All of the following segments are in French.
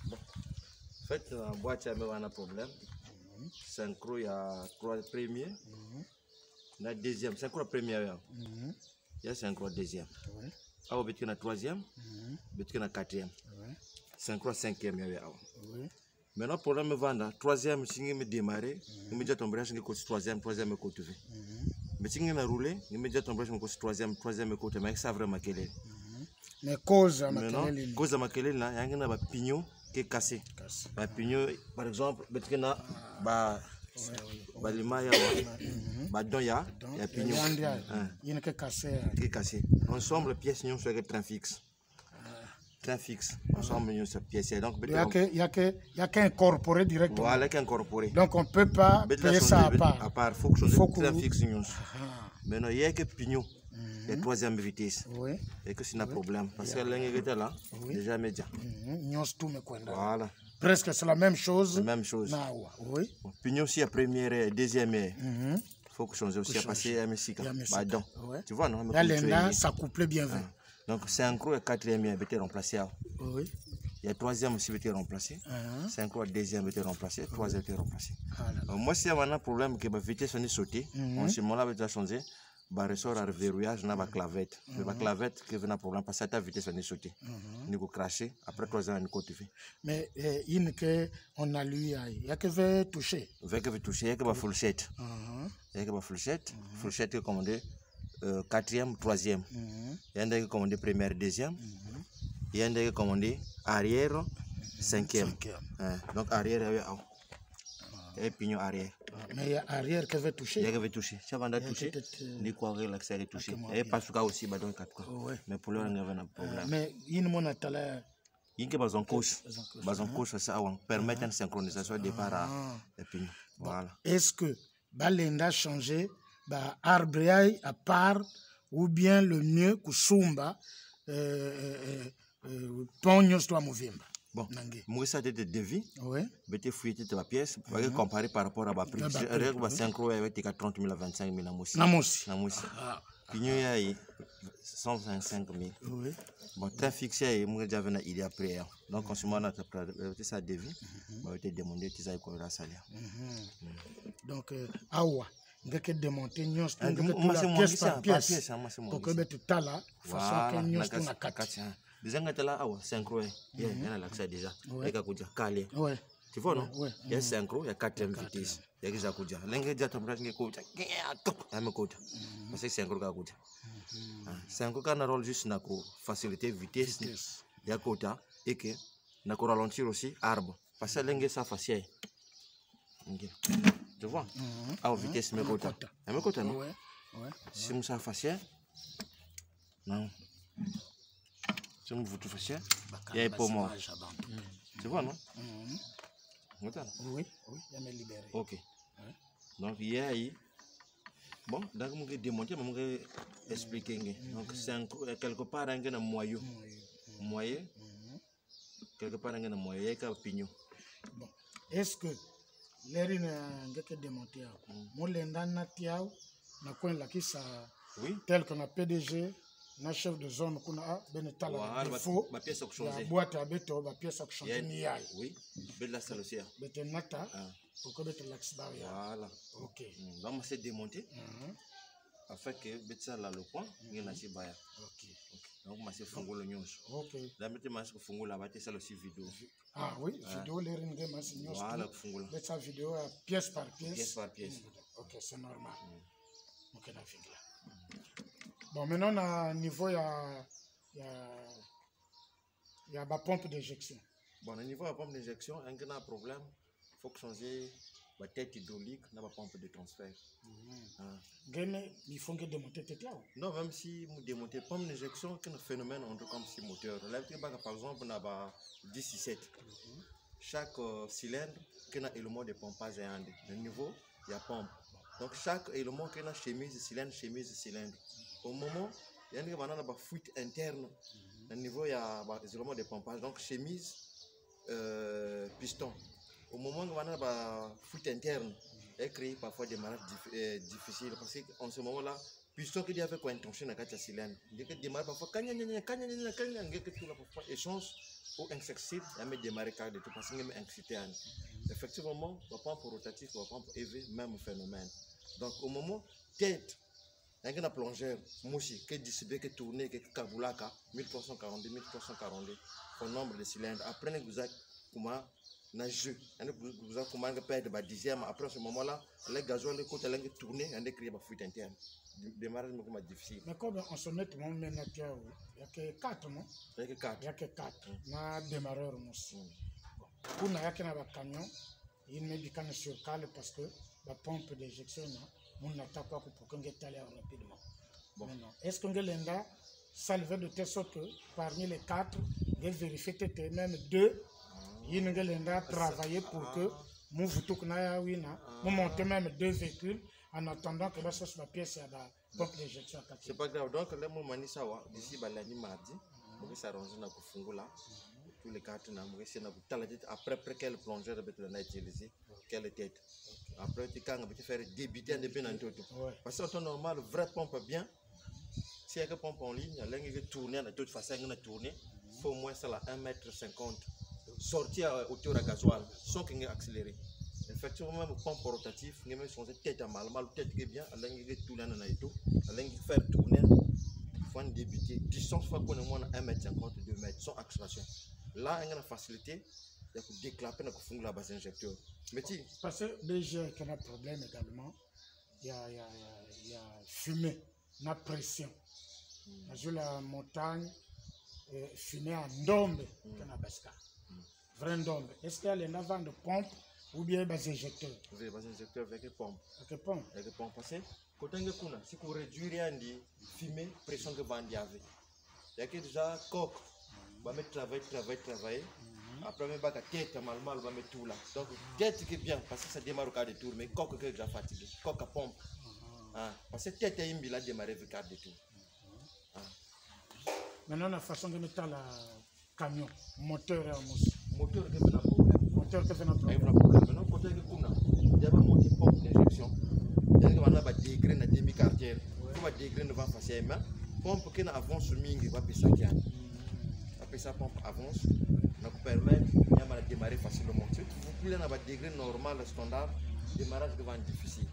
Bon. En fait, la boîte, il y a un problème. Synchro, il y a 3 premiers. Il y a deuxième. Synchro, premier. Il y a synchro, deuxième. Ah, il y a troisième. Il y a quatrième. Synchro, cinquième. Maintenant, le problème est vendre. Troisième, si je démarrer, je vais tomber sur le troisième, troisième côté. Mais si je roule, je vais tomber sur le troisième, troisième côté. Mais ça vraiment quel est. Mais cause à il y a un pignon qui est cassé. Un pignon, par exemple, il y a un pignon qui est cassé. Ensemble, les pièces sont sur train fixe. Train fixe. Ensemble, nous sommes pièces. Donc, il y a qu'incorporer directement. Voilà, qu'incorporer. Donc, on ne peut pas payer ça à part. À part, il faut que je fasse train fixe. Maintenant, il y a que pignon. La troisième vitesse. Et que c'est un problème. Parce que l'un est là, déjà média. Voilà. Presque c'est la même chose. La même chose. Oui. Pignon, si la première et deuxième, il faut que changer aussi à passer à Messica. Tu vois, non? Là, ça couple bien. Donc, synchro et quatrième, il a été remplacé. Oui. Il y a troisième aussi qui a été remplacé. Synchro et deuxième a été remplacé. Troisième a été remplacé. Moi, si il y a un problème que la vitesse est sautée, en ce moment-là, il va changer. Bah ressort à verrouillage na ba clavette mais ba clavette que vient un problème parce que ta vitesse est sautée ni ko cracher après 3 ans ni ko tuer mais il que on a lui il y a que veut toucher il y a que ba fourchette il y a que ba fourchette que commandé quatrième troisième il y a que commandé première deuxième il y a que commandé arrière cinquième donc arrière et pignon arrière. Mais il y a arrière qui veut toucher. Il y a qui veut toucher. Si on a touché, il faut relaxer et toucher. Et pas sous aussi, bah donc 4 fois. Mais pour l'heure, il y a un problème. Mais il y a un talent. Il y a un coach. Un coach, ça permet une synchronisation départ à pignon. Voilà. Est-ce que Balenda changé, arbre à part, ou bien le mieux que Sumba, Pognos toi Movimba? Bon, moi ça a été devis. Je vais fouiller la pièce pour comparer par rapport à ma prix. Je regarde ma synchro avec 30 000 à 25 000 à Moussi. Pignon il y a 125 000. Bon, très fixé, moi j'avais une idée après. Donc en ce moment, ça devis. Je vais te demander si ça a salaire. Donc, awa. Dès que démonter, nous avons pièce par pièce. Pour que tu as là, façon que nous avons la carte. Les gens qui sont là, synchro, il y a l'accès déjà. Il y a calé. Tu vois, non? Il y a synchro, il y a 4e vitesse. Il y a déjà Kouja. L'engagement de Tamras qui est Kouja. Il y a un Kouja. Parce que synchro est Kouja. Synchro a un rôle juste pour faciliter la vitesse. Il y a Kouja. Et que nous ralentir aussi l'arbre. Parce que l'engagement ça facile. Tu vois? À la vitesse, mais Kouja. Mais Kouja, non? Si nous ça facile, non. Si vous tout facile, il y a pour moi. Tu vois, non? Oui, il me libéré. Ok. Donc, il y a eu. Bon, donc, je vais démonter, mais je vais expliquer. Donc, c'est quelque part, il y a un moyeu. Quelque part, il y a un moyeu. Il y a un pignon. Bon. Est-ce que l'air est démonté? Moi, l'endanatia, na coin là qui ça. Oui. Tel qu'on a PDG. Na chef de zone qu'on a benetala défaut la boîte à béton la pièce à changer ni aïe oui belle la salle aussi béton nata pour que béton l'axe barrière voilà ok donc c'est démonté afin que béton là le point il y a aussi baya ok donc moi c'est fongo le news ok là mettez moi c'est fongo là bâtir ça aussi vidéo oui vidéo les ringues moi c'est news voilà fongo là béton vidéo pièce par pièce ok c'est normal ok la fin là. Bon, maintenant, à niveau, il y a la pompe d'injection. Bon, au niveau de la pompe d'injection, il y a un problème. Il faut changer la tête hydraulique dans la pompe de transfert. Il faut démonter la tête là? Non, même si vous démontez la pompe d'injection, c'est un phénomène comme si moteur. Là, par exemple, on a 17. Chaque cylindre, il y a un élément de pompage. Le niveau, il y a pompe. Donc, chaque élément, il y a chemise, cylindre. Au moment, il y a une fuite interne. Au niveau, il y a des éléments de pompage. Donc, chemise, piston. Au moment où il y a une fuite interne, elle crée parfois des malades difficiles. Parce qu'en ce moment-là, piston qui avait quoi intention à quatre cylindres. Il y démarre parfois échange ou insecticide, il y a démarré car de tout parce qu'il y a excité. Effectivement, on va prendre pour rotatif, on va prendre pour élever même phénomène. Donc au moment tête, il y a un plongeur, mouchi, qui est distribué, qui est tourné, qui est kaboulaka, 1342, 1342, au nombre de cylindres. Après, vous avez comment na jeu, vous avez comment perdre le dixième. Après ce moment-là, les gazoles, les côtés, les tourner, on a créé ma fuite interne. Démarrage est difficile. Mais comme on se met maintenant, il y a que 4, non? Il y a que 4. Il y a que 4. Na démarreur aussi. Pour nous, il y a un camion, il met du canne sur cale parce que la pompe d'éjection, on n'attaque pas pour qu'on ait allé rapidement. Bon. Est-ce qu'on a salvé de telle sorte que parmi les 4, il vérifie que même 2, il a travaillé pour que nous monter même 2 véhicules en attendant que la pièce à la pompe d'éjection. C'est pas grave. Donc, là, moi, d'ici lundi, mardi, on va s'arranger dans le Fungola. Tous les 4, on va essayer de après quel plongeur on a utilisé, quelle tête. Après, tu vas faire débuter un peu dans tout. Parce que en temps normal, vraie pompe bien. Si il y a une pompe en ligne, il y a une tourner de toute façon, il faut au moins 1,50 m. Sortir à hauteur de gasoil sans qu'il y ait accéléré. Effectivement, même pompe rotative, il y a changer tête à mal, tête qui est bien, il y a tourner dans tout, il y a faire tourner, il faut débuter. Distance, il faut qu'on ait moins 1,50 m, 2 m sans accélération. Là, il y a une facilité, il y a que déclaper dans la base injecteur. Parce que déjà, il y a un problème également, il y a fumée, la pression. Dans la montagne, fumée en dombe, il y a un basca. Vrai dombe. Est-ce qu'il y a les navants de pompe ou bien des injecteurs? Oui, des injecteurs avec des pompes. Avec des pompes? Avec des pompes. Parce que quand on a si on réduit rien de fumée, pression que va y avoir. Il y a déjà coq, on va mettre travailler. Après, on va mettre tête, mal, on va mettre tout là. Donc, tête qui est bien, parce que ça démarre au quart de tour, mais coq qui est déjà fatigué. Coq à pompe. Parce que tête est une démarrer au quart de tour. Maintenant, la façon de mettre le camion, moteur et mousse. Moteur qui fait un problème. Moteur qui fait un problème. Maintenant, côté que kuna, il y a un monté pompe d'injection. Il y a un degré na demi quartier. Il faut un degré devant facilement. Pompe qui avance sur mingi va passer ça. Après ça pompe avance, donc permet de démarrer facilement. Si vous voulez un degré normal standard, démarrage devant difficile.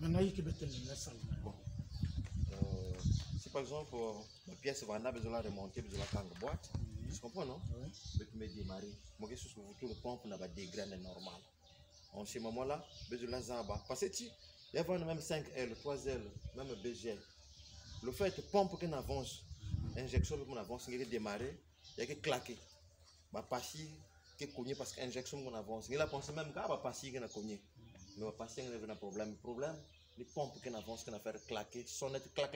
Maintenant, il y a que la salle. Si par exemple la pièce va besoin de remonter, besoin de la boîte. Tu comprends, non? Oui. Mais tu me démarrer. Moi, je suis sur le pompe, on a des graines normales. En ce moment-là, besoin de la zamba. Parce que il y a même 5L, 3L, même BG. Le fait que pompe qu'on avance, injection qu'on avance, il y a démarrer, il y a que claquer. Ma passie qui est cognée parce que injection qu'on avance. Il a pensé même que ma passie qui est cognée. Mais ma passie qui est un problème. Le problème, les pompes qu'on avance, qu'on a fait claquer, sonnette, clac.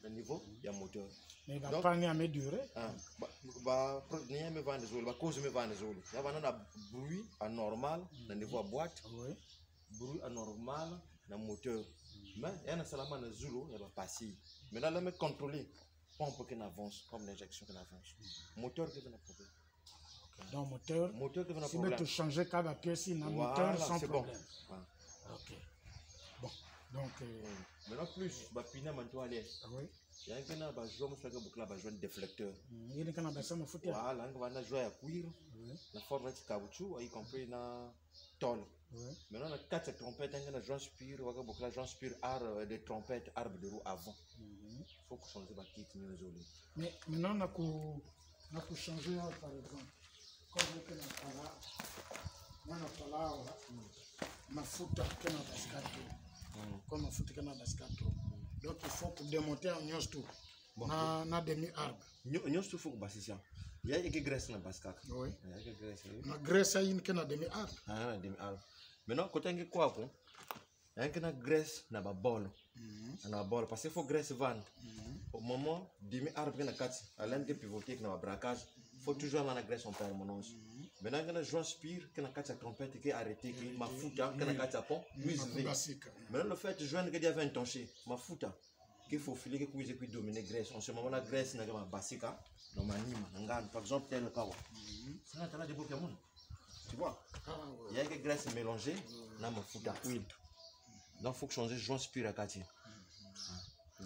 Le niveau, il y a moteur. Mais il va pas à durer. Il y a un cause de il y a un bruit anormal dans le niveau à boîte, bruit anormal dans le moteur. Mais il y a un salaman de Zulu, il va passer. Maintenant, on va contrôler pompe qui avance, comme l'injection qui avance. Moteur qui va problème. Donc, moteur qui va si tu changer cada pièce, il y a un moteur sans problème. Ok. Bon. Donc, maintenant, plus, il y a un il y a un déflecteur. Il y a un voilà, on a joué à cuir, la forme de caoutchouc, y compris dans tôle. Maintenant, on a 4 trompettes, on a joué spire, on a joué spire des trompettes, arbre de roue avant. Il faut que changer la kit. Mais maintenant, on a changer par exemple. Comme on a là, mafuta que na bascato. Comme mafuta que na bascato. Donc il faut que démonter en tout. Na demi arbre. Tout faut que bassi. Il y a une graisse dans bascato. Oui. La graisse a une que na demi arbre. Ah, demi arbre. Maintenant quand on quoi il y a une graisse na ba bol. Na bol parce qu'il faut graisse vendre. Au moment demi arbre na 4 à l'un de pivoter na braquage. Il faut toujours avoir la graisse en permanence. Maintenant, quand on spire, quand on a la trompette qui est arrêtée, qui ma fouta, quand on a la pompe, maintenant, le fait de jouer, il y avait un tanché, ma fouta, qu'il faut filer, qu'il faut dominer la graisse. En ce moment, la graisse n'est pas basique, dans ma nîmes, par exemple, tel le kawa. C'est là des Pokémon. Tu vois? Il y a une graisse mélangée, dans ma fouta, huile. Donc, il faut changer, joint spire à 4.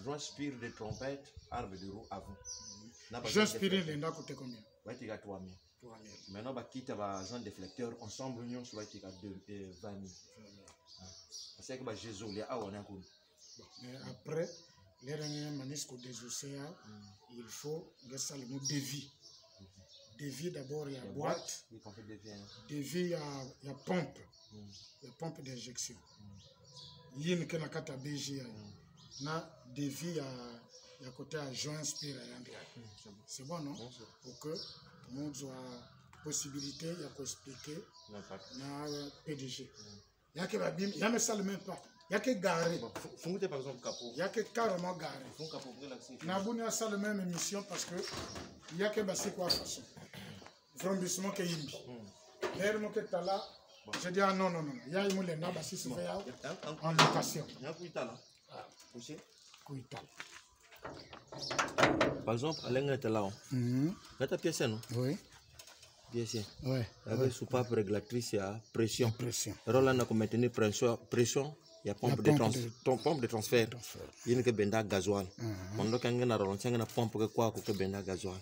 J'inspire des trompettes, arbre de roue avant. J'inspire les gens côté combien? Ouais, tu as 3 000. Maintenant, bah quitte à zone déflecteur, ensemble, nous sommes à 20 000. C'est que bah Jésus, il y a un coup. Mais après, les derniers manisques des océans, il faut que ça le mot dévie. Dévie d'abord, il y a boîte. Dévie, il y a pompe. Il y a pompe d'injection. Il y a une carte à BG. Na dévie, il y a côté à joint inspire. C'est bon, non? Pour que tout le monde soit possibilité, il y a quoi expliquer. Na PDG. Il y a que Babim, il y a mais ça le même pas. Il y a que garé. Fongouté par exemple capot. Il y a que carrément garé. Nabouni a ça le même émission parce que il y a que c'est quoi façon. Vrombissement que yimbi. L'air mo que t'as là. Je dis ah non. Il y a une les nabas si c'est fait en location. Il y a un kuitala. Kuitala. Par exemple, à l'engrais de là. Là ta pièce non? Oui. Pièce. Oui. Avec soupape régulatrice à pression. Alors là on a maintenir pression. Il y a pompe de transfert. Il y a une benda gasoil. Pendant qu'on a relancé une pompe que quoi que benda gasoil.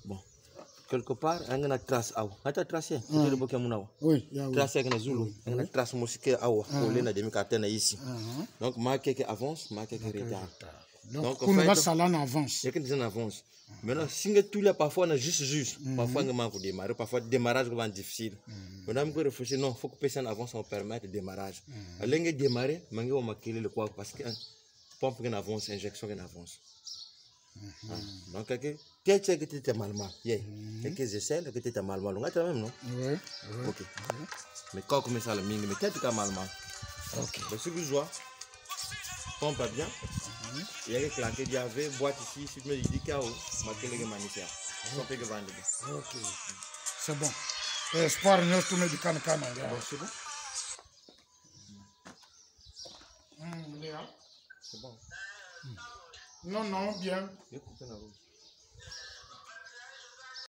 Bon. Quelque part, on a trace à vous. Tu as tracé? Oui. Tracé avec les Zulu. On a trace mosquée à vous. On a des mécatènes ici. Donc, marqué qui avance, marqué qui retard. Donc, on va s'aller en avance. Il y a qui en avance. Maintenant, si tout là, parfois, on a juste. Parfois, on manque de démarrer. Parfois, le démarrage est difficile. On a même réfléchi, non, il faut que personne avance, on permet le démarrage. Alors, on a démarré, on va le quoi parce que pompe qui avance, injection qui avance. Donc, qu'est-ce que tu es mal? Quelques essais, que tu es mal. On a même, non? Oui. Ok. Mais quand on met ça, le ming, mais qu'est-ce que tu es mal? Ok. Mais ce que je vois, pompe bien. Il y a des claqués, il y avait boîte ici, si tu me dis qu'il y a des magnésiens. Ok. C'est bon. Espoir, nous tous du can. C'est bon? Léa. C'est bon. Non, bien. Il y a coupé la rouge.